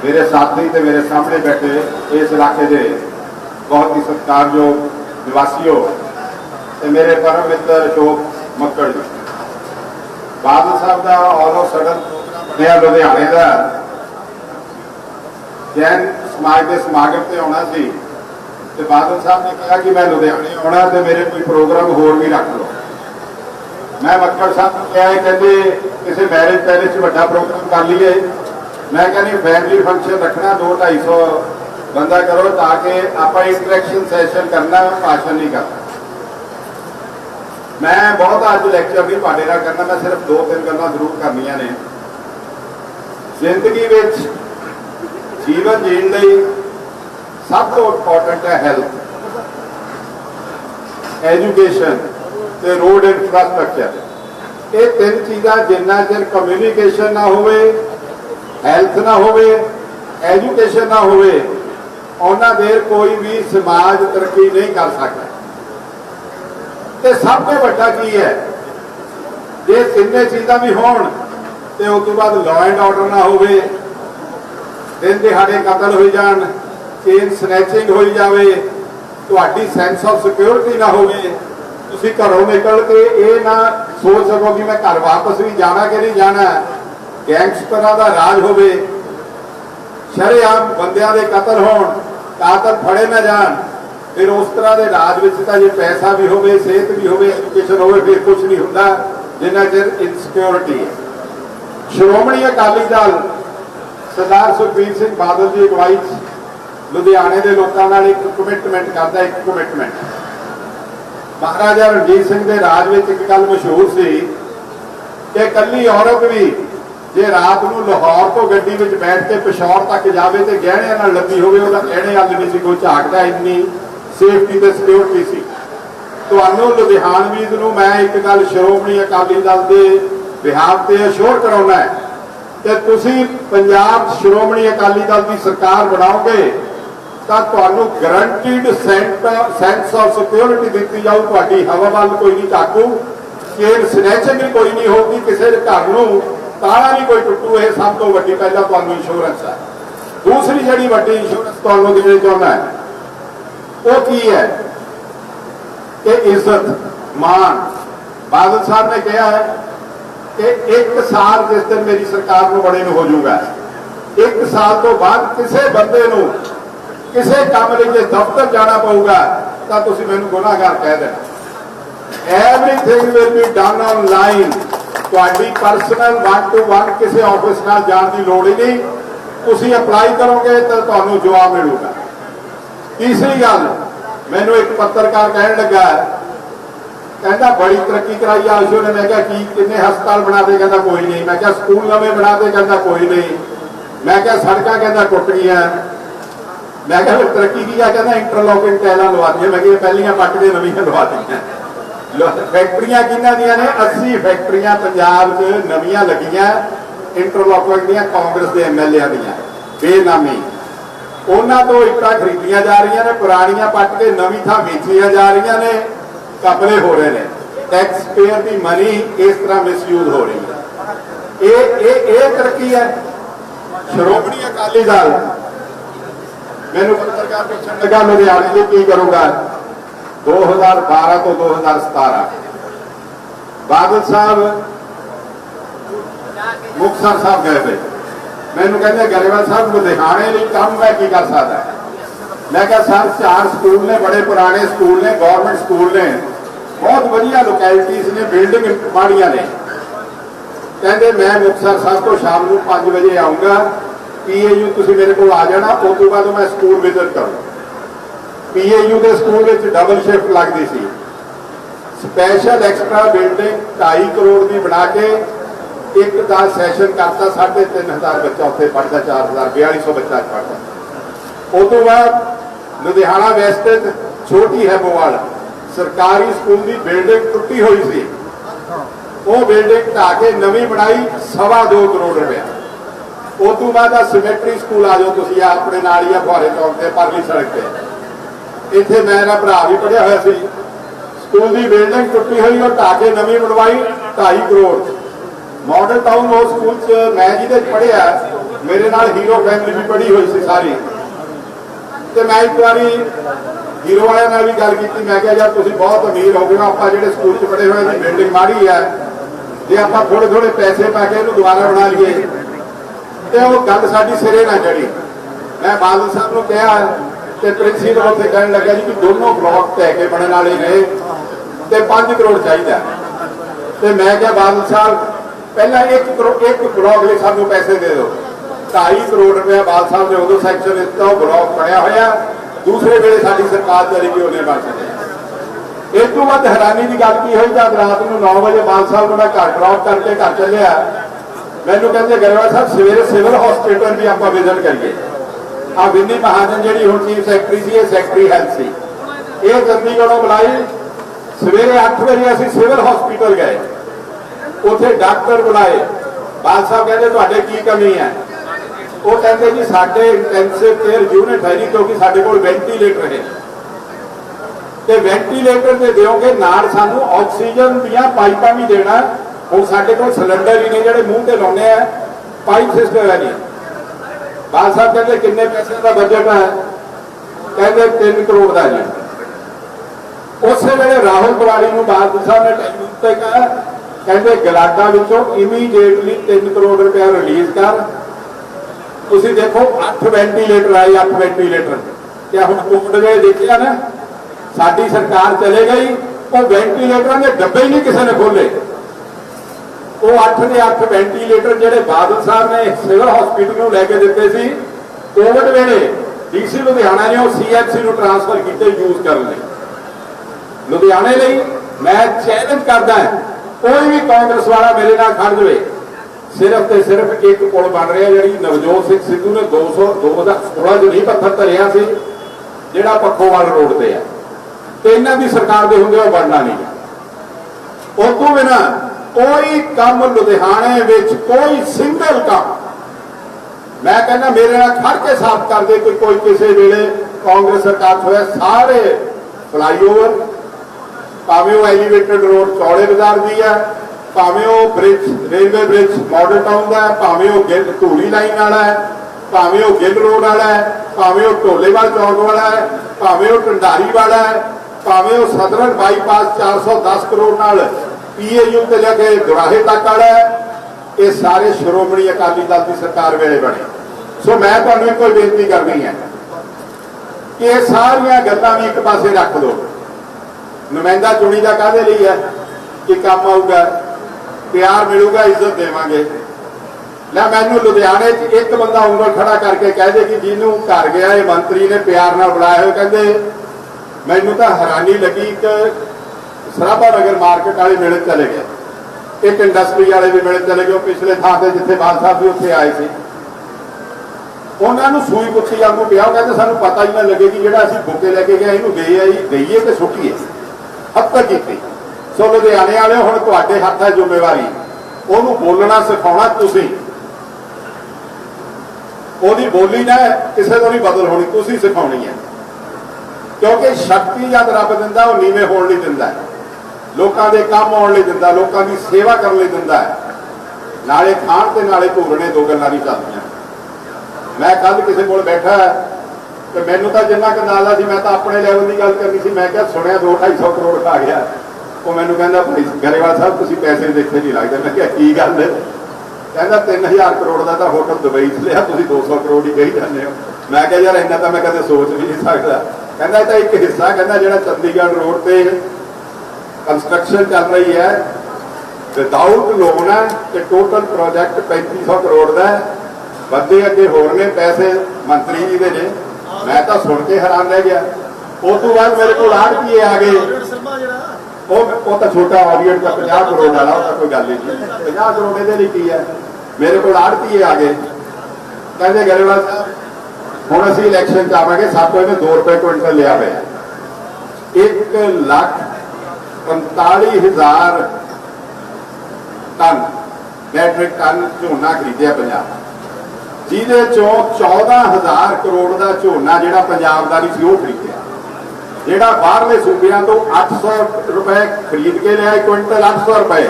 मेरे साथी ते मेरे सामने बैठे इस इलाके के बहुत ही सत्कारयोग निवासियों ते मेरे परम मित्र अशोक मक्कड़ जी, बादल साहब का ऑल ऑफ सडन नया लुधियाने का जैन समाज के समागम से आना सी ते बादल साहब ने कहा कि मैं लुधियाने आना तो मेरे कोई प्रोग्राम होर भी रख लो। मैं मक्कड़ साहब को कहा कहते किसी मैरिज पैलेस बड़ा प्रोग्राम कर लीए। मैं कहनी फैमिली फंक्शन रखना 200-250 बंदा करो ताकि आप इंटरेक्शन सैशन करना, भाषण नहीं करना। मैं बहुत अज लैक्चर नहीं पाने ना करना, मैं सिर्फ 2-3 गल्लां जरूर करनियां ने। जिंदगी विच जीवन जीण लई सब तो इंपॉर्टेंट है हेल्थ, एजुकेशन ते रोड इंफ्रास्ट्रक्चर। ये 3 चीज़ां जिन्ना चिर कम्यूनीकेशन ना होवे, हेल्थ ना होवे, एजुकेशन ना होवे, उन्ना देर कोई भी समाज तरक्की नहीं कर सकता। ते सब तो वड्डा की है जे 3 चीज़ां भी होण ते उस तो बाद लॉ एंड ऑर्डर ना होवे, दिन दिहाड़े कतल हो जान, चेन स्नैचिंग हो जाए, तुहाडी सेंस ऑफ सिक्योरिटी ना होवे, तुसीं घरों निकल के ये ना सोच सको कि मैं घर वापस भी जाना कि नहीं जाना, गैंगस्टरां दा राज होवे, शरेआम बंदियां दे कतल होण, कातल फड़े ना जान, फिर उस तरह के राज विच तां जे पैसा भी होवे, सेहत भी होवे, एजुकेशन होवे, फिर कुछ नहीं हुंदा जिन्ना चिर इनसिक्योरिटी है। श्रोमणी अकाली दल सरदार सुखबीर सिंह बादल की अगवाई लुधियाने के लोगों नाल एक कमिटमेंट करता, एक कमिटमेंट। महाराजा रणजीत सिंह के राज में एक गल मशहूर सी कि कली औरत भी जे रात को लाहौर तो गड्डी में बैठ के पिशौर तक जाए तो गहणियां नाल लदी होवे, उहदा गहणे अल नहीं सी कोई झाकदा, इन्नी सेफ्टी ते सिक्योरिटी सी। तुहानूं लुधियानवीज़ नूं मैं एक गल श्रोमणी अकाली दल के बिहाफ से अश्योर कराउणा है कि तुसीं पंजाब श्रोमणी अकाली दल की सरकार बनाओगे तो तुहानूं गारंटीड सेंस ऑफ सिक्योरिटी दी जाऊ, तुहाडी हवा वाल कोई नहीं झाकू, चेन स्नैचिंग भी कोई नहीं होगी, किसी घर नूं ताला नहीं कोई टुटू। ये सब तो वड्डी पहला तुहानूं इंश्योरेंस है। दूसरी जिहड़ी वड्डी इंश्योरेंस तुहानूं देना चाहुंदा है वो की है कि इज्जत मान। बादल साहब ने कहा है कि 1 साल जिस दिन मेरी सरकार को बड़े में हो जाऊगा, 1 साल तो बाद किसी बंदे नूं किसी काम लई जे दफ्तर जाना पऊगा तो तुसीं मैनूं गुनाहगार कह देना। Everything will be done online, तुहाडी पर्सनल 1-to-1 किसी ऑफिस नाल जाण की लोड़ ही नहीं, तुसीं अप्लाई करोगे तो तुहानूं जवाब मिलूगा। तीसरी गल मैनूं एक पत्रकार कहण लगा, कहता बड़ी तरक्की कराई आशो ने। मैं क्या की किन्ने हस्पताल बना दे, कहता कोई नहीं। मैं क्या स्कूल नवे बना दे, कहता कोई नहीं। मैं क्या सड़कां, कहता टुट गई। मैं क्या तरक्की की, कहता इंटरलॉकिंग टाइलां लवा दी। मैं क्या पहलियां पट के नवीं लवा दी। फैक्ट्रियां किन्हां दियां ने? 80 फैक्ट्रियां पंजाब च नवीं लगियां इंटरलॉकिंग दियां, कांग्रेस के MLA दियां बेनामी। उन्हां तो इट्टां खरीदियां जा रही ने, पुरानियां पट के नवीं थां वेचियां जा रही ने, कपड़े हो रहे हैं, टैक्स पेयर की मनी इस तरह मिसयूज हो रही है। ये तरक्की है। श्रोमणी अकाली दल मैनूं पत्रकार पूछण लगा लुधियाने में की करूँगा 2012 तो 2017 बादल साहब मुक्तसर साहब गए थे। मैनूं कहंदे गरेवाल साहब लुधियाने लिए काम मैं की कर सकदा। मैं क्या सर 4 स्कूल ने, बड़े पुराने स्कूल ने, गौरमेंट स्कूल ने, बहुत वधिया लोकैलिटीज़ ने, बिल्डिंग माड़ियां ने। कहते मैं मुक्तसर साहब को शाम को 5 बजे आऊँगा, PAU तुसीं मेरे को आ जाना, उस तो बाद मैं स्कूल विजिट करूँ। PAU के स्कूल में डबल शिफ्ट लगती सी, स्पैशल एक्सट्रा बिल्डिंग 2.5 करोड़ की बना के एक का सैशन करता, 3,500 बच्चा उत्थे पढ़ता, 4,000 4200 बच्चा पढ़ता। उस तो बाद लुधियाना वैस्ट छोटी हैबोवाल सरकारी स्कूल की बिल्डिंग टुटी हुई सी, वो बिल्डिंग ढा के नवी बनाई 2.25 करोड़ रुपया। उस तो बाद सिमेट्री स्कूल आ जाओ तुसीं अपने नाल ही फुहारे चौक से परली सड़क पर। इत्थे मेरा भरा भी पढ़िया हुआ सी, स्कूल की बिल्डिंग टुटी हुई और ढा के नवी बनवाई 2.5 करोड़। मॉडल टाउन उस स्कूल मैं जिहदे पढ़िया मेरे नाल हीरो फैमिली भी पढ़ी हुई सी सारी। तो मैं एक बारी हीरो वाले नाल भी गल की, मैं क्या यार तुसीं बहुत अमीर हो गए हो, आपां जिहड़े स्कूल च पढ़े हुए दी बिल्डिंग माड़ी है, जे आपां थोड़े थोड़े पैसे पा के इहनूं दुबारा बना लईए। तो वो गल साडी सिरे ना चढ़ी। मैं बादल साहब नूं कहा ते प्रिंसीपल उत्थे कहण लग्या जी कि दोनों ब्लॉक तय के बनने वाले ने ते 5 करोड़ चाहिए। तो मैं क्या बादल साहब पहला 1 ब्लॉक लिए सानू पैसे दे दो। 2.5 करोड़ रुपया बादल साहब ने उदों सैक्शन दिता, वो ब्लॉक बनया होया। दूसरे वेले साडी सरकार चली गई, उन्हें बन सके। इस तो बाद हैरानी की गल की हुई, जब रात को 9 बजे बादल साहब को मैं घर ड्रॉप करके घर चलिया, मैनू कहते गरेवाल साहब सवेरे सिविल हॉस्पिटल भी आप विजिट करिए। आ विनी महाजन जी हुण चीफ सैकटरी सी, ये सैकटरी हैल्थ सी, ये चंडीगढ़ों बुलाई। सवेरे 8 बजे असीं सिविल हॉस्पिटल गए, उत्थे डॉक्टर बुलाए। बादल साहब कहते तुहाडे की कमी है? वो कहते जी साडे इंटेंसिव केयर यूनिट है नहीं, क्योंकि साडे कोल वेंटीलेटर है। ते वेंटीलेटर ते दिओगे नाल सानू ऑक्सीजन दीयां पाइपां भी देना। हुण साडे कोल सिलेंडर ही नहीं जिहड़े मूंह ते लाउने आ, पाइप सिस्टम है नहीं। बादल साहब कहते किन्ने पैसे का बजट है? कहते 3 करोड़ का जी। उस वेले राहुल तिवारी नूं बादल साहब ने टेलीफोन ते कहा, कहते गलाडा विचों इमीडिएटली 3 करोड़ रुपया रिलीज कर। तुसीं देखो 8 वेंटीलेटर आए, 8 वेंटीलेटर। क्या हुण कोविड वे देखिया ना, साडी सरकार चले गई, वो वेंटीलेटर के डब्बे ही नहीं किसी ने खोले। वो 8 के 8 वेंटीलेटर जिहड़े बादल साहब ने सिविल हॉस्पिटल नूं लैके दिते सी, कोविड वेले डीसी लुधियाना ने सीएचसी नूं ट्रांसफर किए यूज करने लई। लुधियाने लई मैं चैलेंज करदा है, कोई भी कांग्रेस वाला मेरे नाल खड़ जाए। सिर्फ ते सिर्फ एक पुल बन रहा है, जी नवजोत सिंह सिद्धू ने 2016 च नहीं पत्थर धरिया सी, जिहड़ा पखोवाल रोड ते है। तो इन्हां दी सरकार दे हुंदे बनना नहीं। उस तो बिना कोई काम लुधियाने विच, कोई सिंगल काम मैं कहना मेरे नाल खड़ के साफ कर दे कि कोई किसी वेले कांग्रेस सरकार होया। सारे फ्लाईओवर, भावें वो एलीवेटेड रोड चौड़े बाजार दी है, भावें वो bridge railway bridge model town का है, भावें वो गिल धूड़ी लाइन वाला है, भावें वो गिल रोड वाला है, भावें वो ढोलेवाल चौक वाला है, भावें वो ढंडारी वाला है, भावें वो सदरन बाईपास 410 करोड़ नाल पीएयू ते लेके दुराहे तक वाला है। ये सारे श्रोमणी अकाली दल की सरकार वेले बने। सो मैं तुहानूं एक कोई बेनती करनी है कि ये सारियां गल्लां भी एक पासे रख दो। नुमाइंदा चुनी का काहदे लई है कि काम आऊगा, प्यार मिलूगा, इज्जत देवांगे। ना मैनू लुधियाने च एक बंदा उंगल खड़ा करके कह दे कि जिन्हों घर गया ये मंत्री ने प्यार नाल बुलाया हो, कहते मैनू तो हैरानी लगी कि सराभा नगर मार्केट वाले मिले चले गए, एक इंडस्ट्री वाले भी मिले चले गए। पिछले थां से जिथे बाल साहब भी उत्थे आए थे, उन्होंने सूई पुछी वांगू पिया। कहते सानू पता ही ना लगे कि जिहड़ा असीं बुके लैके गए इहनूं देईए कि सुट्टीए, हद तक की। सो लुधियाने वाले हुण तुहाडे हत्थ है जिम्मेवारी, उहनूं बोलना सिखाउणा तुसीं। ओहदी बोली ना किसी तो नहीं बदल होनी, तुसीं सिखाउणी है। क्योंकि शक्ति जद रब दिंदा वो नीवें होण लई दिंदा है, लोगों के काम आउण लई दिंदा, लोगों की सेवा करने लई दिंदा है। नाले खाण ते नाले घूरने दो गल्लां नहीं चलदियां। मैं कल किसी कोल बैठा तो मैनू तो जिन्ना क अंदाजा सी, मैं तो अपने लैवल की गल करनी सी। मैं क्या सुनिया 2-250 करोड़ आ गया। वो मैनू कहंदा भाई गरेवाल साहब तुसीं पैसे देखे नहीं लगदे। मैं क्या की गल है? कहंदा 3000 करोड़ का तो होटल दुबई च लिया, तुसीं 200 करोड़ ही कही जांदे हो। मैं क्या यार इन्ना तो मैं कदे सोच भी नहीं सकता। कहंदा ये तो एक हिस्सा, कहंदा जिहड़ा चंडीगढ़ रोड पे कंस्ट्रक्शन चल रही है विदाउट लोन है, तो टोटल प्रोजेक्ट 3500 करोड़ का है। बंदे अगे होर ने पैसे मंत्री जी के ने। मैं तो सुन के हैरान रह गया। उस तो बाद मेरे को आड़तीए आ गए, वो तो छोटा ऑडियंस का 50 करोड़ वाला, उसका कोई गल नहीं। 50 करोड़ ये की है। मेरे को आड़तीए आ गए, कहते गरेवाल साहब हुण असीं इलैक्शन च आवांगे, सातों इन्हें 2 रुपए क्विंटल लिया पे 1,45,000 टन मैट्रिक टन झोना खरीदिया पंजाब, जिहदे चों 14,000 करोड़ का झोना जिहड़ा पंजाब दा नहीं सी ओह खरीदिया। जिहड़ा बाहरले सूबियां तो 800 रुपए खरीद के लिया क्विंटल, 800 रुपए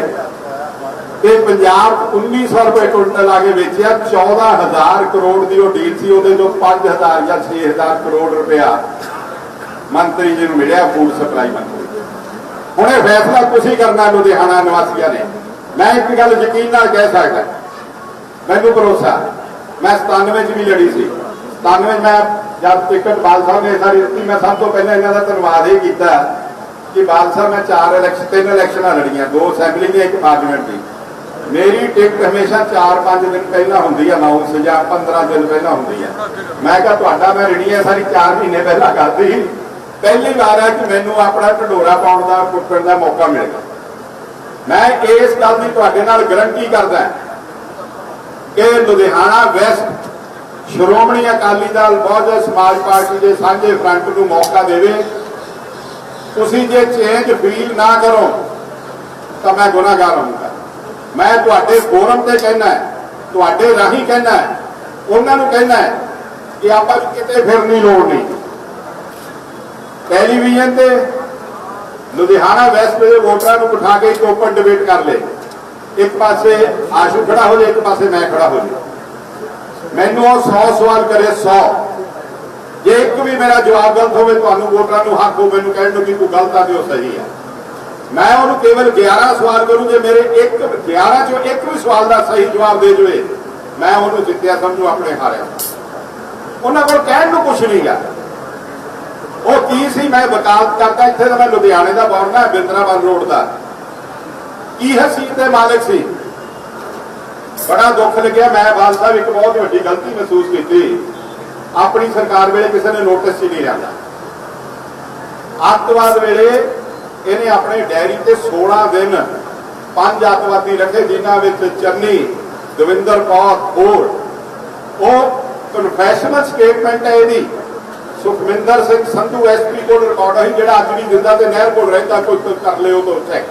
ਤੇ ਪੰਜਾਬ 1900 रुपए कुंटल आ के बेचिया 14,000 करोड़ की डील सी ਉਹਦੇ ਚੋਂ 5,000 ਜਾਂ 6,000 करोड़ रुपया मंत्री जी ਨੂੰ मिलिया फूड सप्लाई मंत्री। ਹੁਣ ਇਹ फैसला ਤੁਸੀਂ करना लुधियाना निवासियों ने। मैं एक गल यकीन नाल कह सकदा, मैनू भरोसा, मैं 97 च भी लड़ी सी। 97 मैं जब टिकट बाल साहब ने सारी दी, मैं सब तो पहले इन्हों का धन्यवाद ये किया कि बाल साहब मैं 3 इलैक्शन लड़ियां, 2 असैंबली दी, 1 पार्लीमेंट की। मेरी टिकट हमेशा 4-5 दिन पहला होंगी है, 9 या 15 दिन पहला होंगी है। मैं क्या तुहाडा मैं रड़ी है सारी 4 महीने पहला करती। पहली बार है कि मैनू अपना ढंडोरा पाउण दा पुट्टण दा मौका मिलेगा। मैं इस गल की तुहाडे नाल गारंटी करदा कि लुधियाना वैस्ट श्रोमणी अकाली दल बहुजन समाज पार्टी के सांझे फ्रंट को मौका देवे। तुसीं जे चेंज फील ना करो तो मैं गुनाहगार होऊंगा। मैं तुहाडे फोरम ते कहना है, तुहाडे राही कहना है, उन्होंने कहना है कि आपां किते फिरनी लोड़ नहीं। टेलीविजन ते लुधियाना वैस्ट के वोटरां नूं बिठा के एक ओपन डिबेट कर ले, एक पासे आशू खड़ा हो जाए, एक पासे मैं खड़ा हो जाए, मैनू 100 सवाल करे 100, जे एक भी मेरा जवाब गलत हो तो वोटरां नूं हक हो मैनू कहण नूं कि तूं गलत आ ते सही है। मैं उन्होंने केवल 11 सवाल करूँ, जे मेरे 11 चो एक भी सवाल का सही जवाब दे जाए मैं उन्होंने जितया समझू, अपने हारिया। उन्होंने को कहण नूं कुछ नहीं गा। वो की सी मैं वकालत करता, इत्थे तो मैं लुधियाने का बॉर्न है, बिंद्रावन रोड का की हसीयत के मालिक सी। बड़ा दुख लग्या। मैं बाल साहब एक बहुत बड़ी गलती महसूस की, अपनी सरकार वेले किसी ने नोटिस ही नहीं लिया। अतवाद वेले इन्हें अपने डायरी से 16 दिन 5 अतवादी रखे, जिन्होंने चन्नी, दविंदर कौर, होर, वो कन्फैशनल स्टेटमेंट है यदी सुखविंदर सिंह संधू SP को रिकॉर्ड है, जो अज भी दिता तो नहर को रहता, कोई कर लियो तो चेक,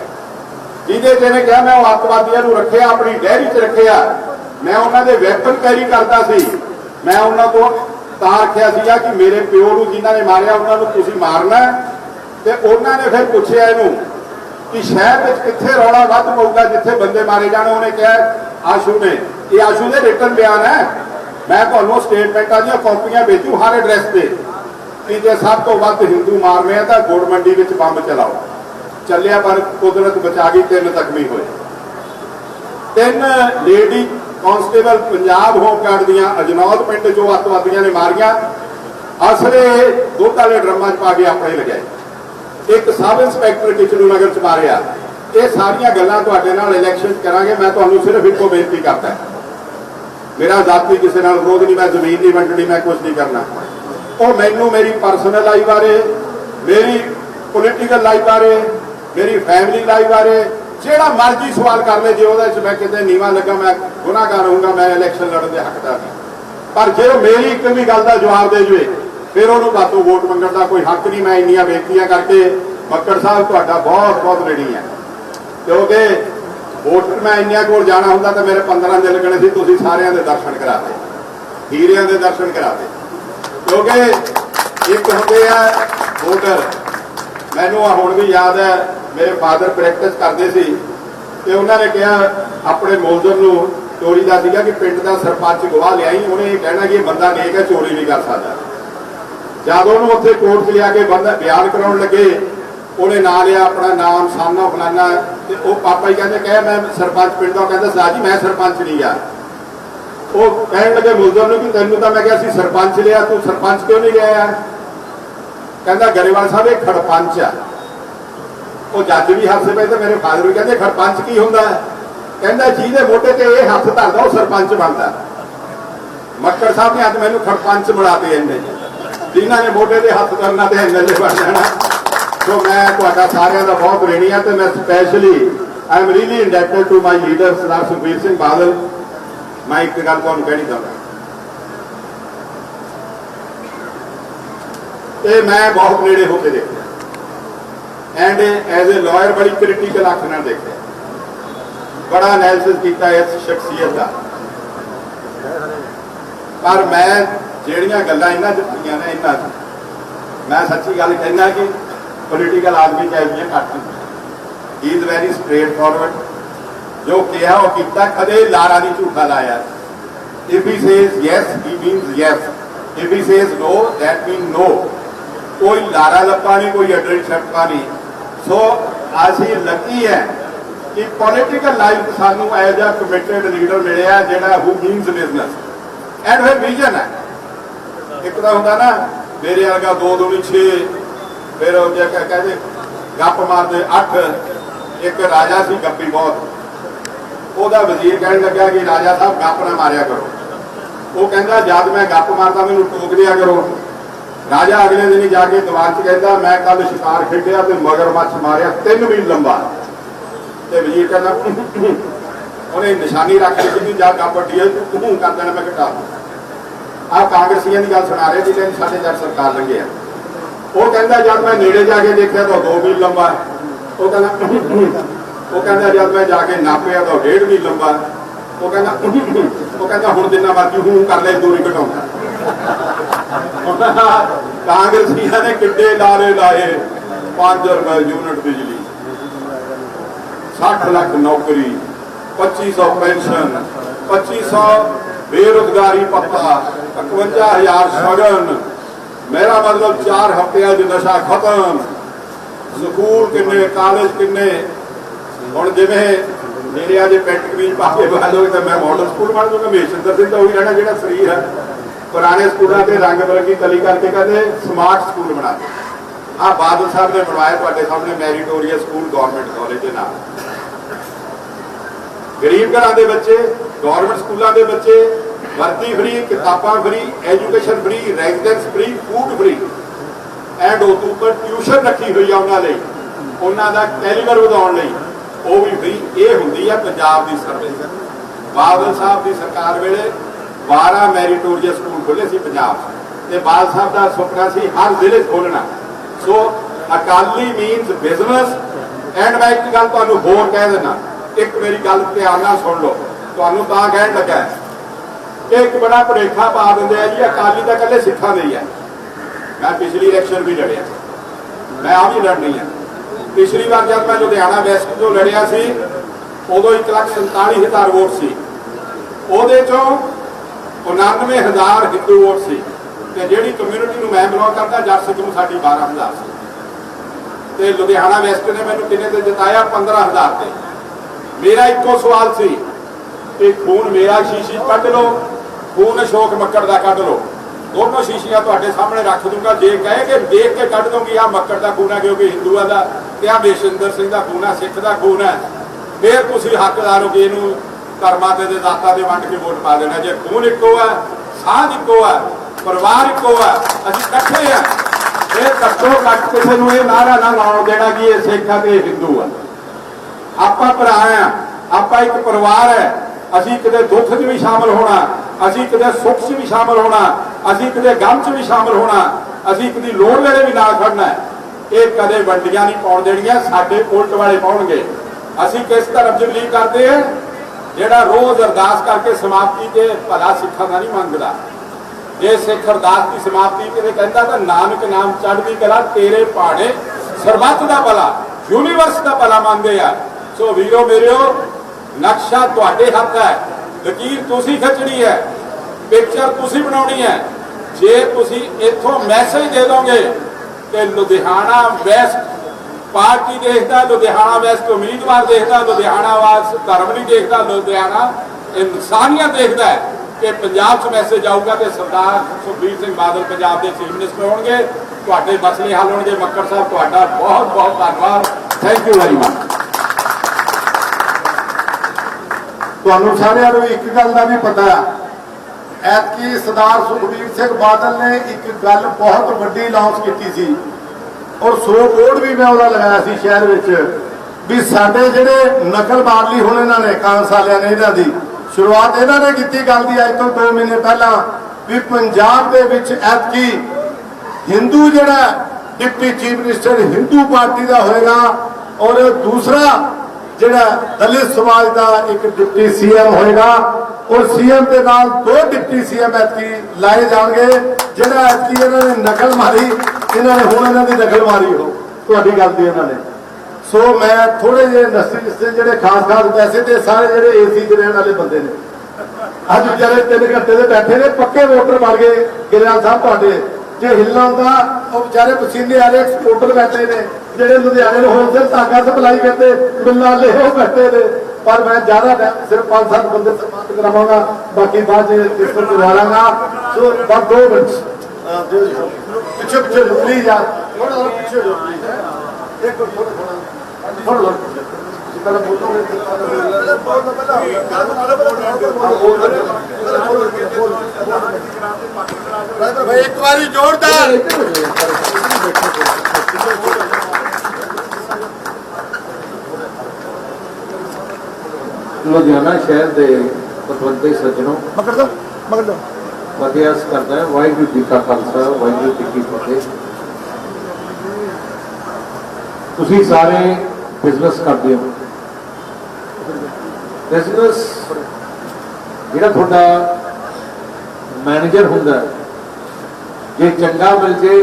जिसे जिन्हें कहा मैं अतवादियों को रखे अपनी डेयरी च रखे। मैं उन्होंने वैपन कैरी करता सी, मैं उन्होंने तां रखा कि मेरे प्यो को जिन्होंने मारिया उन्होंने तुसीं मारना। तो उन्होंने फिर पूछा इनू कि शहर में कितने रौला वध पऊगा जिथे बंदे मारे जाने। उन्हें कहा आशू ने, ये आशू के रिटन बयान है, मैं तो स्टेटमेंटा दी कॉपियां भेजू हर एड्रैस से कि जे सब तो वध हिंदू मार रहे हैं तो गुड़ मंडी में बंब चलाओ। चलिया पर कुदरत बचा गई, 3 जख्मी हुए। 3 लेडी कांस्टेबल पंजाब होमगार्ड दियां अजनौद पिंड जो अतवादियों ने मारिया, असले दुध वाले ड्रमां च पा के अपने लगाए। एक सब इंस्पैक्टर किचलू नगर च मारिया। ये सारिया गल्लां तुहाडे नाल इलैक्शन करांगे। मैं तुहानूं सिर्फ इको बेनती करता, मेरा जाति किसी नाल विरोध नहीं, मैं जमीन नहीं वंडनी, मैं कुछ नहीं करना। और मैनू मेरी परसनल लाइफ बारे, मेरी पोलिटिकल लाइफ बारे, मेरी फैमिली लाइफ बारे जिहड़ा मर्जी सवाल कर ले, जो वो मैं कितने नीवा लगा मैं गुनाहगार होऊंगा, मैं इलैक्शन लड़न के हकदार नहीं। पर जो मेरी एक भी गल का जवाब दे जाए फिर उन्होंने बातों वोट मंगण का कोई हक नहीं। मैं इन्नियां बेनतियां करके मक्कड़ साहब तुहाडा बहुत बहुत रेडी है, क्योंकि वोट मैं इन्नियां कोल जाना होंदा तो मेरे 15 दिन लगने सी, तुसीं सारियां दे दर्शन कराते, हीरियां दे दर्शन कराते। क्योंकि एक होंदे आ वोटर, मैनू हुण भी याद है मेरे फादर प्रैक्टिस करते सी ते उन्होंने कहा अपने मुलजम नूं चोरी का सीगा कि पिंड का सरपंच गवाह लियाई, उन्हें कहना कि बंदा नेक है, चोरी नहीं कर सकता। जब उन्होंने उत्थे कोर्ट से लिया के बंदा बयान कराउण लगे, उन्हें ना लिया अपना नाम सामना फलाना, तो वो पापा ही कहते कह मैं सरपंच पिंड का, कहता सा जी मैं सरपंच नहीं गया। वो कहने लगे मुलजम कि तेनों तो मैं क्या सरपंच लिया, तू सरपंच क्यों नहीं लिया? कहता गरेवाल साहब एक खड़पंच है। वो जज भी हस पे तो मेरे फादर भी कहते खड़पंच की होंदा है? कहता जिहदे मोढे ते ये हथ धरदा वो सरपंच बनता। मक्कड़ साहब ने अज मैनू खड़पंच बनाते इन्हें, जिन्होंने मोढे ते हथ करना तो MLA बन जाना। तो मैं तुहाडा सारियां दा बहुत ऋणी है, तो मैं specially I am really indebted to my leader Sardar Sukhbir Singh Badal. मैं एक गल तुहानूं कहनी चाहुंदा, ये मैं बहुत नेड़े होकर देखा एंड एज ए लॉयर बड़ी क्रिटिकल अख नाल देखा, बड़ा एनालिसिस किया इस शख्सियत का। पर मैं ਜਿਹੜੀਆਂ ਗੱਲਾਂ ਇਹਨਾਂ 'ਚ ਪਈਆਂ ਨੇ ਇਹਨਾਂ 'ਚ ਮੈਂ ਸੱਚੀ ਗੱਲ ਕਹਿਣਾ ਕਿ ਪੋਲੀਟੀਕਲ ਆਦਮੀ ਚਾਹੀਦੀਆਂ ਘੱਟ ਹੀ ਇਜ਼ ਵੈਰੀ ਸਟ੍ਰੇਟ ਫਾਰਵਰਡ जो कहा वो किया, कदे लारा नहीं झूठा लाया। If he says yes he means yes, if he says no that mean no. कोई लारा लप्पा नहीं, कोई अडरी छप्पा नहीं। सो असी लकी है कि पॉलिटिकल लाइफ सानू एज अ कमिटेड लीडर मिले जिहड़ा हू मीन्स बिजनेस एंड फिर विजन है। एक तो होंदा ना मेरे वर्गा 2 दूनी 6, फिर कहते गप मारते 8। एक राजा सी गप्पी बहुत, ਉਹਦਾ ਵਜ਼ੀਰ ਕਹਿਣ ਲੱਗਾ कि राजा साहब गप ना मारिया करो। वो कहता जब मैं गप मारता मैनू टोक दिया करो। राजा अगले दिन ही जाके दीवान च कहता मैं कल शिकार खेडिया तो मगरमच्छ मारिया 3 मील लंबा। तो वजीर कहना उन्हें निशानी रख दी जा गप वड्डी तू कर देना मैं घटा। आ कांग्रेसियों की गल सुना रहे जिन्हें 4.5 सरकार लंघे। वो कहता जब मैं नेड़े जाके देखा तो 2 मील लंबा। वो कहता जब मैं जाके नापिया तो 1.5 मील लंबा। वो कहता हुण जिन्ना मर्जी हूं कर ले दूरी घटाऊंगा। कांग्रेसियों ने किड्डे लारे लाए, 5 रुपए यूनिट बिजली, 60 लाख नौकरी, 2500 पेंशन, 2500 बेरोजगारी भत्ता, 51,000 सगन। मेरा मतलब 4 हफ्ते नशा खत्म। स्कूल किन्ने, कॉलेज किन्ने। हुण जिवें मेरे अजे पेंट कमीज पा के बहा दोगे तो मैं मॉडल स्कूल बन दूंगा। महेशिंदर सिंह तो वही रहना जिहड़ा शरीर है। पुराने स्कूलों के रंग बरंगी तली करके कहते स्मार्ट स्कूल बना दे। हाँ बादल साहब ने बनवाया तुहाडे सामने मैरिटोरियस स्कूल गवर्नमेंट कॉलेज के नाम। गरीब घरां दे बच्चे, गवर्नमेंट स्कूलों के बच्चे वर्दी फ्री, किताबां free, education free, residence free, food free and उस उपर ट्यूशन रखी हुई है उन्होंने उन्हों का कैलीबर वधाउण लई वो भी फ्री। ये हुंदी है पंजाब की सर्विस। बादल साहब की सरकार वेले 12 मैरिटोरियस स्कूल खुले सी पंजाब ते बादल साहब का सुपना सी हर जिले खोलना। सो अकाली मीनस बिजनेस। एंड मैं एक गल तुहानूं होर कह देना, एक मेरी गल ध्यान नाल सुन लो, तुहानूं तां कहण लगा एक बड़ा भुलेखा पा देंगे है जी अकाली तो कल्ले सिखां दे ही है। मैं पिछली इलेक्शन भी लड़िया, मैं आ भी लड़नी है। पिछली बार जब मैं लुधियाना वैस्ट तो लड़िया सी उदों 1,47,000 वोट सी, ਉਹਦੇ ਚੋਂ 99,000 हिंदू वोट सी ਤੇ ਜਿਹੜੀ ਕਮਿਊਨਿਟੀ ਨੂੰ ਮੈਂ ਬਿਲੋਂਗ ਕਰਦਾ ਜੱਟ ਸਿੱਖ ਨੂੰ ਸਾਡੀ 12,000 ਸੀ ਤੇ ਲੁਧਿਆਣਾ ਵੈਸਟ ਨੇ ਮੈਨੂੰ ਕਿੰਨੇ ਤੇ ਜਿਤਾਇਆ 15,000 ਤੇ। ਮੇਰਾ ਇੱਕੋ ਸਵਾਲ ਸੀ ਕਿ ਖੂਨ ਮੇਰਾ ਸ਼ੀਸ਼ੀ ਕੱਢ ਲਓ, ਖੂਨ ਅਸ਼ੋਕ ਮੱਕੜ ਦਾ ਕੱਢ ਲਓ, दोनों शीशियां तुहाडे सामने रख दूंगा। जे कहे कि देख के कढ़ दूंगी आ मक्कड़ का खून है क्योंकि हिंदुओं का, आ महेशिंदर सिंह का खून है, सिख का खून है, फिर तुसीं हकदार हो कि इहनूं धर्मां ते जातां दे वंड के वोट पा देना। जे खून इक्को है, साझ इक्को है, परिवार इक्को है, असीं इकट्ठे हैं, फिर घट्टो घट्ट किसी नूं इह नारा ना लाउण देना कि इह सिख है ते हिंदू है। आपां भरा हैं, आपां एक परिवार है। असीं किते दुख च भी शामिल होना, असीं किते सुख च भी शामिल होना, असीं किते गम च भी शामिल होना, असीं कदी लोड़ वेले भी नाल खड़ना है। ये कदे वंडियां नहीं पाउण देणीआं, साडे उल्ट वाले पाउणगे। असीं किस धर्म च बिलीव करदे हैं जिहड़ा रोज़ अरदास करके समाप्ति ते भला सिखां दा नहीं मंगदा। जे सिख अरदास की समाप्ति किते कहंदा तां नानक नाम चढ़दी कला तेरे पहाड़े सरबत दा भला, यूनीवर्स दा भला मंगदे आ। सो वीरो मेरिओ नक्शा तुहाडे हत्थ है, लकीर तुसीं खिचणी है, पिक्चर तुसीं बनाउणी है। जे तुसीं इत्थों मैसेज दे दोगे कि लुधियाना वैस्ट पार्टी देखता, लुधियाना वैस्ट उम्मीदवार देखता, लुधियाना वास धर्म नहीं देखता, लुधियाना इंसानियत देखता है कि पंजाब च मैसेज आऊगा तो सरदार सुखबीर सिंह बादल पंजाब के चीफ मिनिस्टर होणगे, तुहाडे मसले हल होणगे। मक्कड़ साहब तुहाडा बहुत बहुत धन्यवाद, थैंक यू वेरी मच। ਤੁਹਾਨੂੰ ਸਾਰਿਆਂ ਨੂੰ ਇੱਕ ਗੱਲ ਦਾ ਵੀ ਪਤਾ ਹੈ, ਐਤਕੀ ਸਰਦਾਰ ਸੁਖਬੀਰ ਸਿੰਘ ਬਾਦਲ ਨੇ ਇੱਕ ਗੱਲ ਬਹੁਤ ਵੱਡੀ ਅਨਾਉਂਸ ਕੀਤੀ ਸੀ ਔਰ 100 ਬੋਰਡ ਵੀ ਮੈਂ ਉਹਦਾ ਲਗਾਇਆ ਸੀ ਸ਼ਹਿਰ ਵਿੱਚ ਵੀ ਸਾਡੇ ਜਿਹੜੇ ਨਕਲ ਮਾਰ ਲਈ ਹੁਣ ਇਹਨਾਂ ਨੇ ਕਾਂਗਰਸ ਵਾਲਿਆਂ ਨੇ ਇਹਨਾਂ ਦੀ ਸ਼ੁਰੂਆਤ ਇਹਨਾਂ ਨੇ ਕੀਤੀ ਗੱਲ ਦੀ ਅੱਜ ਤੋਂ 2 ਮਹੀਨੇ ਪਹਿਲਾਂ ਵੀ ਪੰਜਾਬ ਦੇ ਵਿੱਚ ਐਤਕੀ ਹਿੰਦੂ ਜਿਹੜਾ deputy chief minister Hindu party ਦਾ ਹੋਏਗਾ ਔਰ ਦੂਸਰਾ ਜਿਹੜਾ ਦਲਿਤ ਸਮਾਜ ਦਾ ਇੱਕ ਡਿਪਟੀ ਸੀਐਮ ਹੋਏਗਾ और सीएम के नाल 2 डिप्टी सीएम ऐतकी लाए जाएंगे। जिहड़ा ऐतकी इन्होंने नकल मारी, इन्होंने हुण इन्हां दी नकल मारी हो तुहाडी गल दी इन्होंने सो मैं थोड़े जे इंडस्ट्रीलिस्ट ਜਿਹੜੇ ਖਾਸ ਪੈਸੇ ਤੇ ਸਾਰੇ ਜਿਹੜੇ ਏਸੀ 'ਚ ਰਹਿਣ ਵਾਲੇ ਬੰਦੇ ਨੇ ਅੱਜ ਵਿਚਾਰੇ 3 ਘੰਟੇ ਦੇ ਬੈਠੇ ਨੇ ਪੱਕੇ ਵੋਟਰ ਬਣ ਗਏ ਗਿਰਿਆਲ ਸਾਹਿਬ ਤੁਹਾਡੇ ਜੇ ਹਿੱਲਣਾ ਹੁੰਦਾ ਉਹ ਵਿਚਾਰੇ ਪਸੀਨੇ ਵਾਲੇ ਐਕਸਪੋਰਟਰ ਬੈਠੇ ਨੇ ਜਿਹੜੇ ਲੁਧਿਆਣੇ ਨੂੰ ਹੋਲਸੇਲ ਧਾਗਾ ਸਪਲਾਈ ਕਰਦੇ ਮਿੱਲਾਂ ਲੈ ਉਹ ਬੈਠੇ ਨੇ ਪਰ ਮੈਂ ਜ਼ਿਆਦਾ ਟਾਈਮ ਸਿਰਫ 5-7 ਬੰਦੇ ਸਨਮਾਨਿਤ ਕਰਾਵਾਂਗਾ ਬਾਕੀ ਬਾਅਦ ਚ ਇਸ ਤੋਂ ਕਰਵਾਵਾਂਗਾ ਸੋ ਬਸ 2 ਮਿੰਟ ਪਿੱਛੇ ਪਿੱਛੇ ਪਲੀਜ਼ ਯਾਰ ਥੋੜਾ ਪਿੱਛੇ ਜੋ ਪਲੀਜ਼ ਇੱਕ ਥੋੜਾ ਪਹਿਲਾਂ ਬੋਲੋਗੇ ਭਾਈ ਇੱਕ ਵਾਰੀ ਜ਼ੋਰਦਾਰ ਲੁਧਿਆਣਾ ਸ਼ਹਿਰ ਦੇ ਪਤਵੰਤੇ ਸੱਜਣੋਂ ਮਗਰ ਦੋ ਅਰਦਾਸ ਕਰਦਾ ਹੈ ਵਾਹਿਗੁਰੂ ਜੀ ਕਾ ਖਾਲਸਾ ਵਾਹਿਗੁਰੂ ਜੀ ਕੀ ਫਤਿਹ। ਤੁਸੀਂ ਸਾਰੇ ਬਿਜ਼ਨਸ ਕਰਦੇ ਹੋ, ਬਿਜ਼ਨਸ ਜਿਹੜਾ ਤੁਹਾਡਾ ਮੈਨੇਜਰ ਹੁੰਦਾ ਜੇ ਚੰਗਾ ਮਿਲ ਜੇ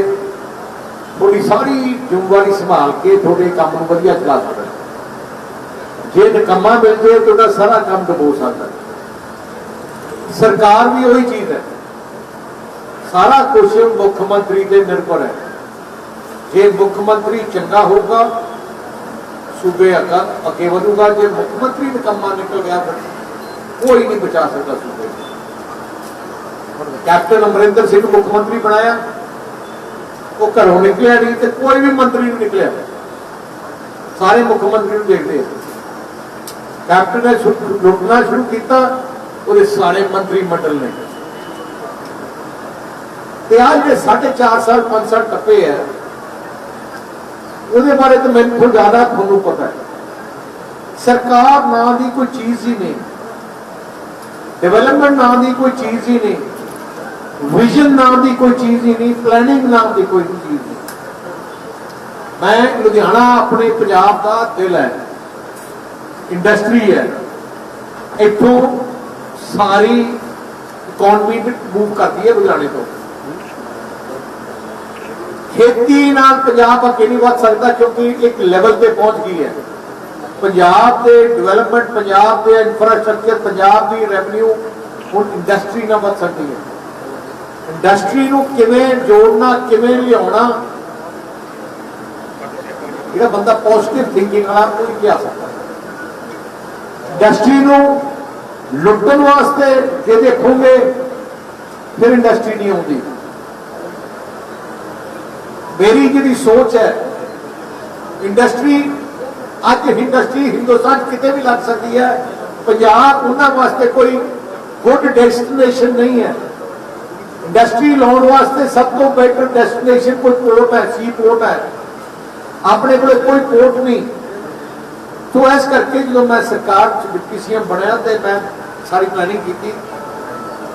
ਤੁਹਾਡੀ ਸਾਰੀ ਜ਼ਿੰਮੇਵਾਰੀ ਸੰਭਾਲ ਕੇ ਤੁਹਾਡੇ ਕੰਮ ਨੂੰ ਵਧੀਆ ਚਲਾ ਸਕਦਾ, ਜੇ ਨਿਕੰਮਾ ਮਿਲ ਜੇ ਤੁਹਾਡਾ ਸਾਰਾ ਕੰਮ ਡੁਬੋ ਸਕਦਾ। ਸਰਕਾਰ ਵੀ ਉਹੀ ਚੀਜ਼ ਹੈ, ਸਾਰਾ ਕੁਝ ਮੁੱਖ ਮੰਤਰੀ ਤੇ ਨਿਰਭਰ ਹੈ। ਜੇ ਮੁੱਖ ਮੰਤਰੀ ਚੰਗਾ ਹੋਊਗਾ सूबे अगे वधूगा, जो मुख्यमंत्री निकम्मा निकल गया कोई नहीं बचा सकता सूबे। कैप्टन अमरिंदर सिंह मुख्यमंत्री बनाया, वो घरों निकलिया नहीं तो कोई भी मंत्री नहीं निकलिया, सारे मुख्यमंत्री देखते हैं। कैप्टन ने लुटना शुरू किया, वो सारे मंत्रीमंडल ने आज जो 4.5 साल 5 साल टप्पे है ਉਹਦੇ ਬਾਰੇ ਤਾਂ ਮੈਨੂੰ ਜ਼ਿਆਦਾ ਤੁਹਾਨੂੰ ਪਤਾ ਹੈ। ਸਰਕਾਰ ਨਾਂ ਦੀ ਕੋਈ ਚੀਜ਼ ਹੀ ਨਹੀਂ, ਡਿਵੈਲਪਮੈਂਟ ਨਾਂ ਦੀ ਕੋਈ ਚੀਜ਼ ਹੀ ਨਹੀਂ, ਵਿਜ਼ਨ ਨਾਂ ਦੀ ਕੋਈ ਚੀਜ਼ ਹੀ ਨਹੀਂ, ਪਲੈਨਿੰਗ ਨਾਂ ਦੀ ਕੋਈ ਚੀਜ਼ ਨਹੀਂ। ਮੈਂ ਲੁਧਿਆਣਾ ਆਪਣੇ ਪੰਜਾਬ ਦਾ ਦਿਲ ਹੈ, ਇੰਡਸਟਰੀ ਹੈ, ਇੱਥੋਂ ਸਾਰੀ ਇਕਨੋਮੀ ਮੂਵ ਕਰਦੀ ਹੈ ਲੁਧਿਆਣੇ ਤੋਂ। खेती नाल पंजाब अगे नहीं वध सकता क्योंकि एक लेवल पे पहुंच गई है पंजाब के डिवेलपमेंट, पंजाब के इंफ्रास्ट्रक्चर, पंजाब की रेवन्यू हुण इंडस्ट्री ना वध सकती है। इंडस्ट्री नूं किवें जोड़ना, किवें लियाउणा, जिहड़ा बंदा पॉजिटिव थिंकिंग वाला कोई क्या सकता। इंडस्ट्री नूं लुटण वास्ते जे देखोगे फिर इंडस्ट्री नहीं आउंदी। मेरी जी सोच है इंडस्ट्री अज इंडस्ट्री हिंदुस्तान कितने भी लग सकती है, पंजाब उन्होंने वास्ते कोई गुड डेस्टिनेशन नहीं है। इंडस्ट्री लाने वास्ते सब तो बेटर डेस्टिनेशन कोई पोर्ट है, सी पोर्ट है, अपने को कोई पोर्ट नहीं। तो इस करके जो मैं सरकार डिप्टी सीएम बनया तो मैं सारी प्लानिंग की,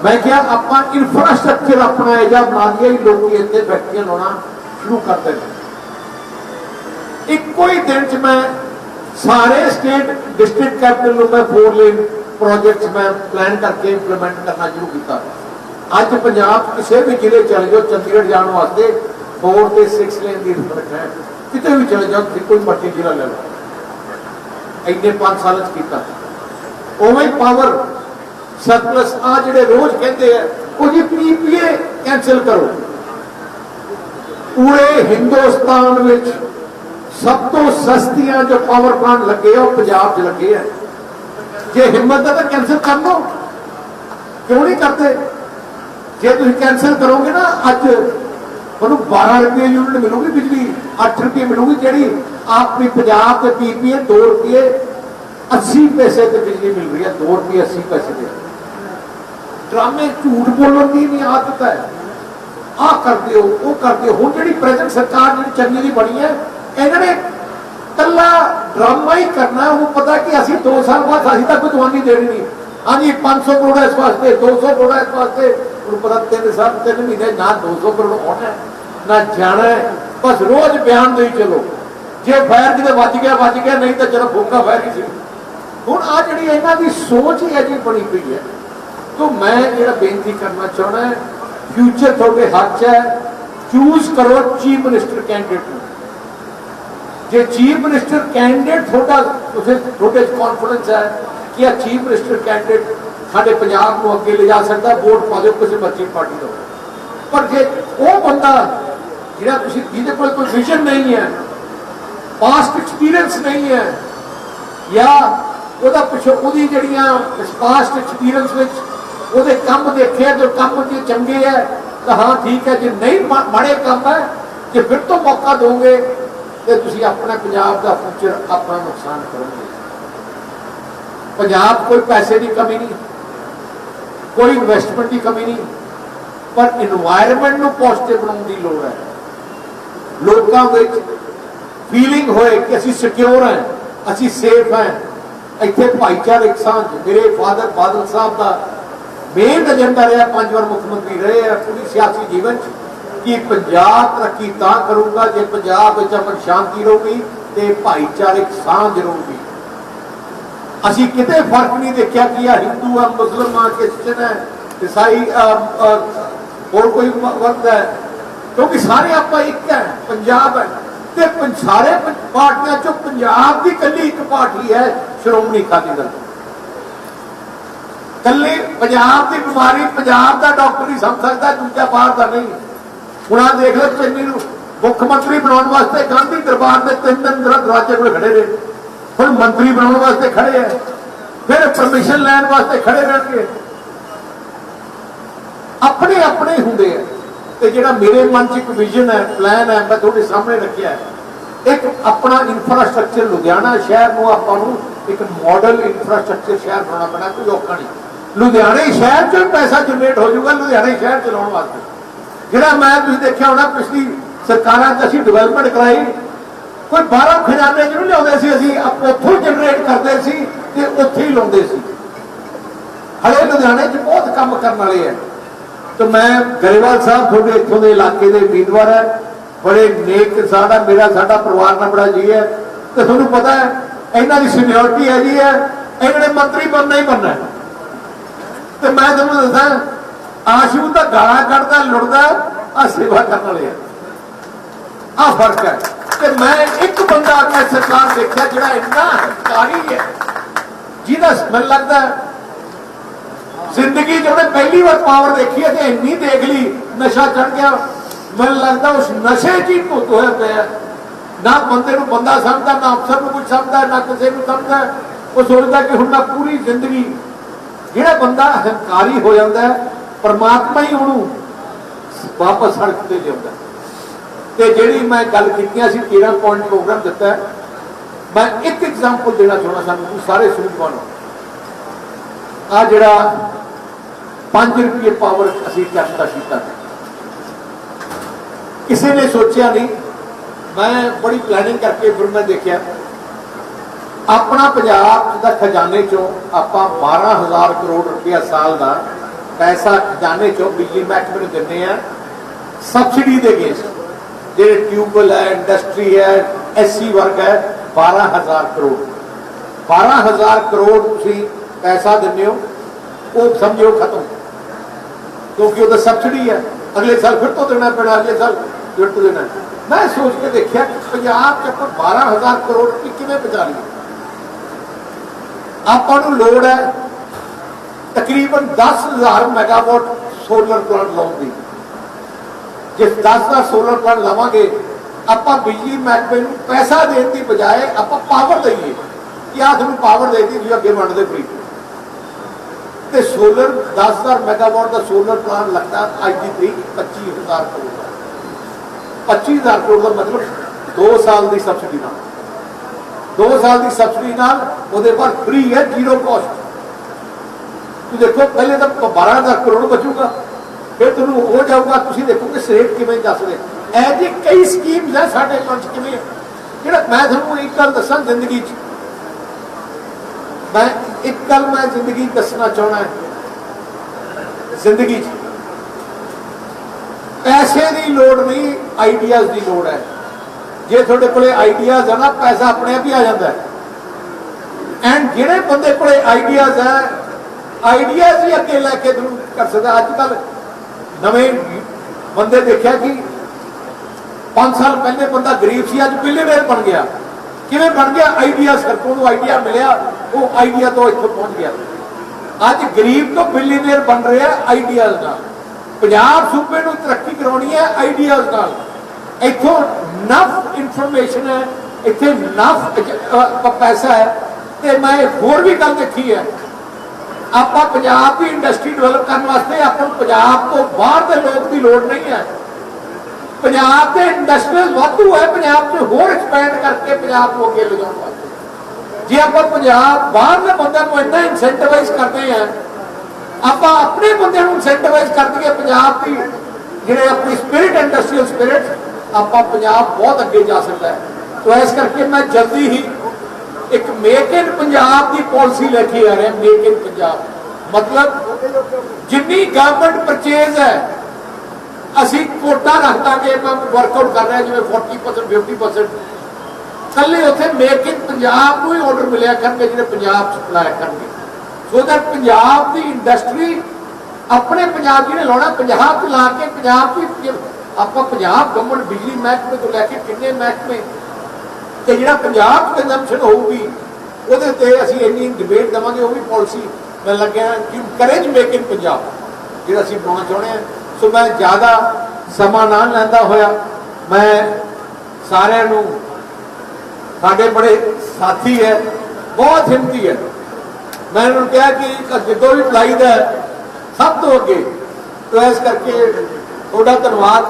मैं क्या अपना इंफ्रास्ट्रक्चर अपना एजा बना दिया, लोग इतने फैक्ट्रियां लाना शुरू करते हैं। एक ही दिन च मैं सारे स्टेट डिस्ट्रिक्ट कैपिटल में 4 लेन प्रोजेक्ट्स मैं प्लान करके इंप्लीमेंट करना शुरू किया। अज पंजाब किसी भी जिले चले जाओ, चंडीगढ़ जाने वास्ते 4 ते 6 लेन की सड़क है, कितने भी चले जाओ, कोई मर्जी जिला ले लो, इन्ने 5 साल किया। उवें पावर सरप्लस आ जिहड़े रोज कहते हैं वो जी PPA कैंसिल करो। पूरे हिंदुस्तान में सब तो सस्तियां जो पावर प्लांट लगे हैं पंजाब च लगे हैं। जे हिम्मत है तो कैंसिल कर दो, क्यों नहीं करते? जे तुम कैंसिल करोगे ना अज तुहानूं 12 रुपये यूनिट मिलूगी बिजली, 8 रुपये मिलूगी, जी अपनी पंजाब के PPA 2 रुपये 80 पैसे की बिजली मिल रही है, 2 रुपये 80 पैसे के। ड्रामे झूठ बोलने की नहीं आदत है, आ करते हो वो करते हो। हुण जिहड़ी प्रेजेंट सरकार जिहड़ी चंगी दी बनी है, इन्होंने कला ड्रामा ही करना। वो पता कि असीं 2 साल बाद असीं तक कोई दवानी देनी नहीं, हाँ जी 500 करोड़ इस वास्ते, 200 करोड़ इस वास्ते। उन्हें पता 3 साल 3 महीने ना 200 करोड़ आना है ना जाना है, बस रोज बयान दे चलो, जे फायर किते वज गया नहीं तो चलो फूका फायर ही सी। हुण आ जिहड़ी इन्हां दी सोच ही अजी बनी पई है। तो मैं जिहड़ा बेनती करना चाहना है, फ्यूचर थोड़े हाथ है, चूज करो चीफ मिनिस्टर कैंडिडेट। जे चीफ मिनिस्टर कैंडिडेट थोड़े कॉन्फिडेंस है कि यह चीफ मिनिस्टर कैंडिडेट साडे पंजाब को अगे ले जा सकता, वोट पा दो किसी मर्जी पार्टी का। पर जे वो बंदा जिहदे कोल कोई विजन नहीं है, पास्ट एक्सपीरियंस नहीं है, या ਉਹਦਾ ਪਿਛੋ ਉਹਦੀ ਜਿਹੜੀਆਂ ਪਾਸਟ ਐਕਸਪੀਰੀਅੰਸ ਵਿੱਚ ਉਹਦੇ ਕੰਮ ਦੇਖੇ ਜੋ ਕੰਮ ਜੇ ਚੰਗੇ ਹੈ ਤਾਂ ਹਾਂ ਠੀਕ ਹੈ, ਜੇ ਨਹੀਂ ਮਾੜੇ ਕੰਮ ਹੈ ਜੇ ਫਿਰ ਤੋਂ ਮੌਕਾ ਦੋਗੇ ਤੇ ਤੁਸੀਂ ਆਪਣਾ ਪੰਜਾਬ ਦਾ ਫਿਊਚਰ ਆਪਣਾ ਨੁਕਸਾਨ ਕਰੋਗੇ। ਪੰਜਾਬ ਕੋਈ ਪੈਸੇ ਦੀ ਕਮੀ ਨਹੀਂ, ਕੋਈ ਇਨਵੈਸਟਮੈਂਟ ਦੀ ਕਮੀ ਨਹੀਂ, ਪਰ ਇਨਵਾਇਰਨਮੈਂਟ ਨੂੰ ਪੋਜ਼ਿਟਿਵ ਬਣਾਉਣ ਦੀ ਲੋੜ ਹੈ। ਲੋਕਾਂ ਵਿੱਚ ਫੀਲਿੰਗ ਹੋਏ ਕਿ ਅਸੀਂ ਸਿਕਿਉਰ ਹਾਂ, ਅਸੀਂ ਸੇਫ ਹਾਂ। ਇੱਥੇ ਭਾਈਚਾਰਕ ਸਾਂਝ, ਮੇਰੇ ਫਾਦਰ ਬਾਦਲ ਸਾਹਿਬ ਦਾ ਮੇਨ ਏਜੰਡਾ ਰਿਹਾ, 5 ਵਾਰ ਮੁੱਖ ਮੰਤਰੀ ਰਹੇ ਆ ਪੂਰੀ ਸਿਆਸੀ ਜੀਵਨ 'ਚ, ਕਿ ਪੰਜਾਬ ਤਰੱਕੀ ਤਾਂ ਕਰੂਗਾ ਜੇ ਪੰਜਾਬ ਵਿੱਚ ਅਮਨ ਸ਼ਾਂਤੀ ਰਹੂਗੀ ਤੇ ਭਾਈਚਾਰਕ ਸਾਂਝ ਰਹੂਗੀ। ਅਸੀਂ ਕਿਤੇ ਫਰਕ ਨਹੀਂ ਦੇਖਿਆ ਕਿ ਆ ਹਿੰਦੂ ਆ, ਮੁਸਲਮ ਆ, ਕ੍ਰਿਸਚਨ ਹੈ, ਈਸਾਈ ਹੋਰ ਕੋਈ ਵਰਗ ਹੈ, ਕਿਉਂਕਿ ਸਾਰੇ ਆਪਾਂ ਇੱਕ ਹੈ, ਪੰਜਾਬ ਹੈ। ਤੇ ਸਾਰੇ ਪਾਰਟੀਆਂ ਚੋਂ ਪੰਜਾਬ ਦੀ ਇਕੱਲੀ ਇੱਕ ਪਾਰਟੀ ਹੈ ਸ਼੍ਰੋਮਣੀ ਅਕਾਲੀ ਦਲ। ਕੱਲੀ ਪੰਜਾਬ ਦੀ ਬਿਮਾਰੀ ਪੰਜਾਬ ਦਾ ਡਾਕਟਰ ਹੀ ਸਮਝ ਸਕਦਾ, ਦੂਜਾ ਬਾਹਰ ਦਾ ਨਹੀਂ। ਹੁਣ ਆ ਦੇਖ ਲਓ, ਚੰਨੀ ਨੂੰ ਮੁੱਖ ਮੰਤਰੀ ਬਣਾਉਣ ਵਾਸਤੇ ਗਾਂਧੀ ਦਰਬਾਰ ਦੇ 3 ਦਿਨ ਦਰਵਾਜ਼ੇ ਕੋਲ ਖੜੇ ਰਹੇ, ਹੁਣ ਮੰਤਰੀ ਬਣਾਉਣ ਵਾਸਤੇ ਖੜੇ ਹੈ, ਫਿਰ ਪਰਮਿਸ਼ਨ ਲੈਣ ਵਾਸਤੇ ਖੜੇ ਰਹਿਣਗੇ। ਆਪਣੇ ਆਪਣੇ ਹੁੰਦੇ ਆ। ਤੇ ਜਿਹੜਾ ਮੇਰੇ ਮਨ 'ਚ ਇੱਕ ਵਿਜ਼ਨ ਹੈ, ਪਲਾਨ ਹੈ, ਮੈਂ ਤੁਹਾਡੇ ਸਾਹਮਣੇ ਰੱਖਿਆ ਹੈ। ਇੱਕ ਆਪਣਾ ਇਨਫਰਾਸਟ੍ਰਕਚਰ ਲੁਧਿਆਣਾ ਸ਼ਹਿਰ ਨੂੰ ਆਪਾਂ ਨੂੰ ਇੱਕ ਮਾਡਲ ਇਨਫਰਾਸਟ੍ਰਕਚਰ ਸ਼ਹਿਰ ਬਣਾਉਣਾ ਪੈਣਾ, ਕੋਈ ਔਖਾ ਨਹੀਂ। ਲੁਧਿਆਣੇ ਸ਼ਹਿਰ 'ਚੋਂ ਪੈਸਾ ਜਨਰੇਟ ਹੋ ਜਾਊਗਾ ਲੁਧਿਆਣੇ ਸ਼ਹਿਰ ਚਲਾਉਣ ਵਾਸਤੇ। ਜਿਹੜਾ ਮੈਂ ਤੁਸੀਂ ਦੇਖਿਆ ਹੋਣਾ ਪਿਛਲੀ ਸਰਕਾਰਾਂ 'ਚ ਅਸੀਂ ਡਿਵੈਲਪਮੈਂਟ ਕਰਾਈ, ਕੋਈ ਬਾਹਰੋਂ ਖਜ਼ਾਨੇ 'ਚ ਨਹੀਂ ਲਿਆਉਂਦੇ ਸੀ, ਅਸੀਂ ਉੱਥੋਂ ਜਨਰੇਟ ਕਰਦੇ ਸੀ ਤੇ ਉੱਥੇ ਹੀ ਲਾਉਂਦੇ ਸੀ। ਹਲੇ ਲੁਧਿਆਣੇ 'ਚ ਬਹੁਤ ਕੰਮ ਕਰਨ ਵਾਲੇ ਹੈ। तो मैं गरेवाल साहब थोड़े इतों के इलाके के उम्मीदवार है, बड़े नेक इंसान है, मेरा साडा परिवार ना बड़ा जी है, तो थोड़ा पता है इन्हों की सीनियोरिटी है जी है, इन्होंने मंत्री बनना ही बनना है। तो मैं तुम दसा आशू तो गाला कटता लुटता, आ सेवा करने वाले आ फर्क है। तो मैं एक बंदा अपने सरकार देखा जो इन्ना हंकारी है, जिहदा मैनूं लगता है जिंदगी जो पहली बार पावर देखी है, इन्नी देख ली, नशा चढ़ गया। मैंने लगता उस नशे च ही धुत होया पिया, ना बंदे को बंदा समझता, ना अफसर को कुछ समझता, ना किसी को समझता। वो सोचता कि हुण मैं पूरी जिंदगी, जिहड़ा बंदा हंकारी हो जाता है परमात्मा ही उन्होंने वापस सड़क पर लियाउंदा। ते जिहड़ी मैं गल कीतियां सी 13 पॉइंट प्रोग्राम दिता है, मैं एक एग्जाम्पल देना चाहना, सानूं सारे सूझवान आ जिहड़ा 5 रुपये पावर असी कैप्टा किया, किसी ने सोचा नहीं। मैं बड़ी प्लानिंग करके फिर मैं देखा अपना पंजाब का खजाने चों आपां 12,000 करोड़ रुपया साल का पैसा खजाने चों बिजली महकमे नूं दिंदे आ सबसिडी दे अगेंस्ट। जिहड़े ट्यूबवैल है, इंडस्ट्री है, SC वर्ग है, 12,000 करोड़ 12,000 करोड़ तुसीं पैसा दिंदे हो, वो समझो खत्म, क्योंकि वो सबसिडी है। अगले साल फिर तो देना पैना, अगले साल फिर तो देना। मैं सोच के देखा कि पंजाब च 12,000 करोड़ रुपये किवें बचा लिए। आपां नूं लोड़ है तकरीबन 10,000 मैगावाट सोलर प्लांट लाउण दी। जे 10,000 सोलर प्लांट लावांगे, आपां बिजली महकमे नूं पैसा देण दी बजाए आपां पावर दईए कि आ तुहानूं पावर दे दी, तुसीं अगे वंड दे फ्री। ते सोलर 10,000 मैगावाट का सोलर प्लांट लगता अज की तरीक 25,000 करोड़ का। 25,000 करोड़ का मतलब 2 साल की सबसिडी, 2 साल की सबसिडी बाद फ्री है, 0 कॉस्ट। तो देखो पहले तो 12,000 करोड़ बचूगा, फिर तुम हो जाऊगा, तुम देखो कि रेट किमें दस रहे। ऐ जी कई स्कीम्स है साढ़े पंच किमें, जो मैं थोड़ा एक गल दसा जिंदगी मैं एक गल मैं जिंदगी दसना चाहना है। जिंदगी पैसे की लोड़ नहीं, आइडियाज की लोड़ है। जे थोड़े को आइडियाज है ना, पैसा अपने आप ही आ जाता है। एंड जिहड़े बंदे को आइडियाज है, आइडियाज ही अगे लैके कर सकता। अजकल नवे बंदे देखा कि 5 ਸਾਲ ਪਹਿਲੇ ਬੰਦਾ ਗਰੀਬ ਸੀ, ਅੱਜ ਬਿਲੀਅਨਰ ਬਣ ਗਿਆ। ਕਿਵੇਂ ਬਣ ਗਿਆ? ਆਈਡੀਆ ਸਰਕਲ ਨੂੰ ਆਈਡੀਆ ਮਿਲਿਆ, ਉਹ ਆਈਡੀਆ ਤੋਂ ਇੱਥੇ ਪਹੁੰਚ ਗਿਆ। ਅੱਜ ਗਰੀਬ ਤੋਂ ਬਿਲੀਅਨਰ ਬਣ ਰਿਹਾ ਆਈਡੀਆਜ਼ ਨਾਲ। ਪੰਜਾਬ ਸੂਬੇ ਨੂੰ ਤਰੱਕੀ ਕਰਾਉਣੀ ਹੈ ਆਈਡੀਆਜ਼ ਨਾਲ। ਇੱਥੋਂ ਨਫ ਇਨਫੋਰਮੇਸ਼ਨ ਹੈ, ਇੱਥੇ ਨਫ ਪੈਸਾ ਹੈ। ਤੇ ਮੈਂ ਹੋਰ ਵੀ ਗੱਲ ਦੇਖੀ ਹੈ, ਆਪਾਂ ਪੰਜਾਬ ਦੀ ਇੰਡਸਟਰੀ ਡਿਵੈਲਪ ਕਰਨ ਵਾਸਤੇ ਆਪਾਂ ਨੂੰ ਪੰਜਾਬ ਤੋਂ ਬਾਹਰ ਦੇ ਲੋਕ ਦੀ ਲੋੜ ਨਹੀਂ ਹੈ। ਪੰਜਾਬ ਦੇ ਇੰਡਸਟਰੀਅਲ ਵਾਧੂ ਹੈ, ਪੰਜਾਬ 'ਚ ਹੋਰ ਐਕਸਪੈਂਡ ਕਰਕੇ ਪੰਜਾਬ ਨੂੰ ਅੱਗੇ ਲਿਜਾਉਣ ਵਾਸਤੇ। ਜੇ ਆਪਾਂ ਪੰਜਾਬ ਬਾਹਰਲੇ ਬੰਦਿਆਂ ਨੂੰ ਇੰਨਾ ਇਨਸੈਂਟੀਵਾਈਜ਼ ਕਰਦੇ ਹਾਂ, ਆਪਾਂ ਆਪਣੇ ਬੰਦਿਆਂ ਨੂੰ ਇਨਸੈਂਟੀਵਾਈਜ਼ ਕਰ ਦਈਏ ਪੰਜਾਬ ਦੀ ਜਿਹੜੇ ਆਪਣੀ ਸਪਿਰਿਟ, ਇੰਡਸਟਰੀਅਲ ਸਪਿਰਿਟ, ਆਪਾਂ ਪੰਜਾਬ ਬਹੁਤ ਅੱਗੇ ਜਾ ਸਕਦਾ ਹੈ। तो इस करके मैं जल्दी ही एक मेक इन पंजाब की पॉलिसी लेके आ रहा। मेक इन पंजाब मतलब जिन्नी गवर्नमेंट परचेज है असी कोटा रख देंगे। मैं वर्कआउट कर रहा जिवें 40% 50% कल उत्थे मेक इन पंजाब को ही ऑर्डर मिलिया करके जिन्हें पंजाब सप्लाई करके सो दैट पंजाब की इंडस्ट्री अपने पंजाब जी ने लाना पंजाब च ला के पंजाब की आप पंजाब गवर्नमेंट बिजली महकमे तो लैके किन्ने महकमे ਤੇ ਜਿਹੜਾ ਪੰਜਾਬ ਕੰਜ਼ੰਪਸ਼ਨ ਹੋਊਗੀ ਉਹਦੇ ਤੇ ਅਸੀਂ ਇੰਨੀ ਡਿਬੇਟ ਦੇਵਾਂਗੇ। ਉਹ ਵੀ ਪਾਲਿਸੀ ਮੈਂ ਲੱਗਿਆ ਕਿ ਕਰੇਜ ਮੇਕ ਇਨ ਪੰਜਾਬ ਜਿਹੜਾ ਅਸੀਂ ਬਣਾਉਣਾ ਚਾਹੁੰਦੇ ਹਾਂ। ਸੋ ਮੈਂ ਜ਼ਿਆਦਾ ਸਮਾਂ ਨਾ ਲੈਂਦਾ ਹੋਇਆ ਮੈਂ ਸਾਰਿਆਂ ਨੂੰ, ਸਾਡੇ ਬੜੇ ਸਾਥੀ ਹੈ, ਬਹੁਤ ਹਿੰਮਤੀ ਹੈ, ਮੈਂ ਉਹਨਾਂ ਨੂੰ ਕਿਹਾ ਕਿ ਜਦੋਂ ਵੀ ਭਲਾਈ ਦਾ ਸਭ ਤੋਂ ਅੱਗੇ। तो इस करके ਤੁਹਾਡਾ ਧੰਨਵਾਦ,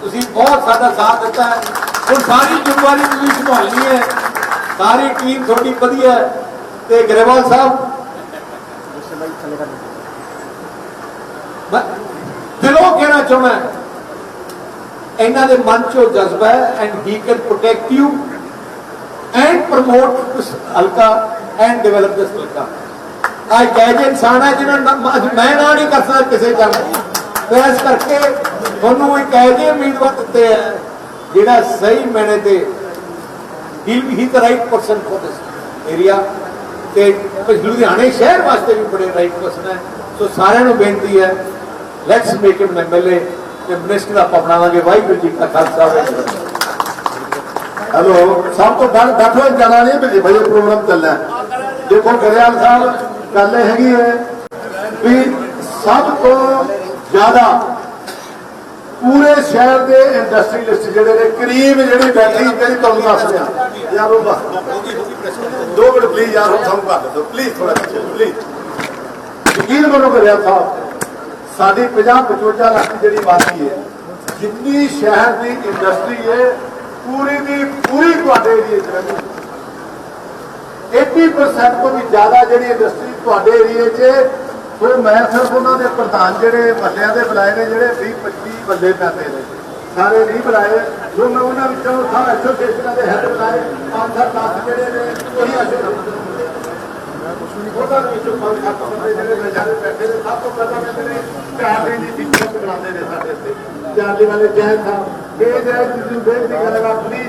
ਤੁਸੀਂ ਬਹੁਤ ਸਾਡਾ ਸਾਥ ਦਿੱਤਾ ਹੈ। ਹੁਣ ਸਾਰੀ ਜ਼ਿੰਮੇਵਾਰੀ ਤੁਸੀਂ ਸੰਭਾਲਣੀ ਹੈ, ਸਾਰੀ ਟੀਮ ਤੁਹਾਡੀ ਵਧੀਆ ਹੈ। ਤੇ ਗਰੇਵਾਲ ਸਾਹਿਬ ਮੈਂ ਦਿਲੋਂ ਕਹਿਣਾ ਚਾਹੁੰਦਾ ਇਹਨਾਂ ਦੇ ਮਨ 'ਚੋਂ ਜਜ਼ਬਾ ਹੈ and he can protect you and promote this ਹਲਕਾ ਐਂਡ ਡਿਵੈਲਪ ਦਿਸ ਹਲਕਾ। ਆ ਜਿਹੇ ਇਨਸਾਨ ਹੈ ਜਿਹਨਾਂ ਮੈਂ ਨਾ ਨਹੀਂ ਕਰ ਸਕਦਾ ਕਿਸੇ ਗੱਲ। ਤੇ ਇਸ ਕਰਕੇ ਤੁਹਾਨੂੰ ਇੱਕ ਇਹੋ ਜਿਹੇ ਉਮੀਦਵਾਰ ਦਿੱਤੇ ਹੈ ਜਿਹੜਾ ਸਹੀ ਮੈਨੇ ਤੇ he the right person for this area ਤੇ ਲੁਧਿਆਣੇ ਸ਼ਹਿਰ ਵਾਸਤੇ ਵੀ ਬੜੇ ਰਾਈਟ ਪਰਸਨ ਹੈ। ਸੋ ਸਾਰਿਆਂ ਨੂੰ ਬੇਨਤੀ ਹੈ ਲੈਟਸ ਮੇਕ ਹਿਮ ਐਮਐਲਏ ਤੇ ਮਿਨਿਸਟਰ ਆਪਾਂ ਬਣਾਵਾਂਗੇ। ਵਾਹਿਗੁਰੂ ਜੀ ਕਾ ਖਾਲਸਾ ਵਾਹਿਗੁਰੂ ਜੀ ਕੀ ਫਤਿਹ। हेलो सब तो बैठो जाना नहीं भाई भाई प्रोग्राम चलना है। देखो गरेवाल साहब गल हैगी है भी सब तो ज्यादा पूरे शहर के इंडस्ट्रीलिस्ट जेडे ने करीब जी बैठे जी तुम दस रहा यार 2 मिनट प्लीज यार हम सब कर दो प्लीज थोड़ा प्लीज। यकीन करो गरेवाल साहब साड़ी 50-55 लाख की जी आबादी है, जितनी शहर की इंडस्ट्री है पूरी दी पूरी एरिए 80% तो भी ज्यादा जी इंडस्ट्री एरिए च। तो मैं सिर्फ उन्होंने प्रधान जोड़े महल्ले के बुलाए ने जोड़े 20-25 बंदे पैसे ने सारे नहीं बुलाए। जो मैं उन्होंने एसोसीएशन के हैड बुलाए 5-7 जोड़े ने वही सब तो पहले चार्ली की बनाते हैं चार्ली वाले जैन साहब बेनती करेगा प्लीज।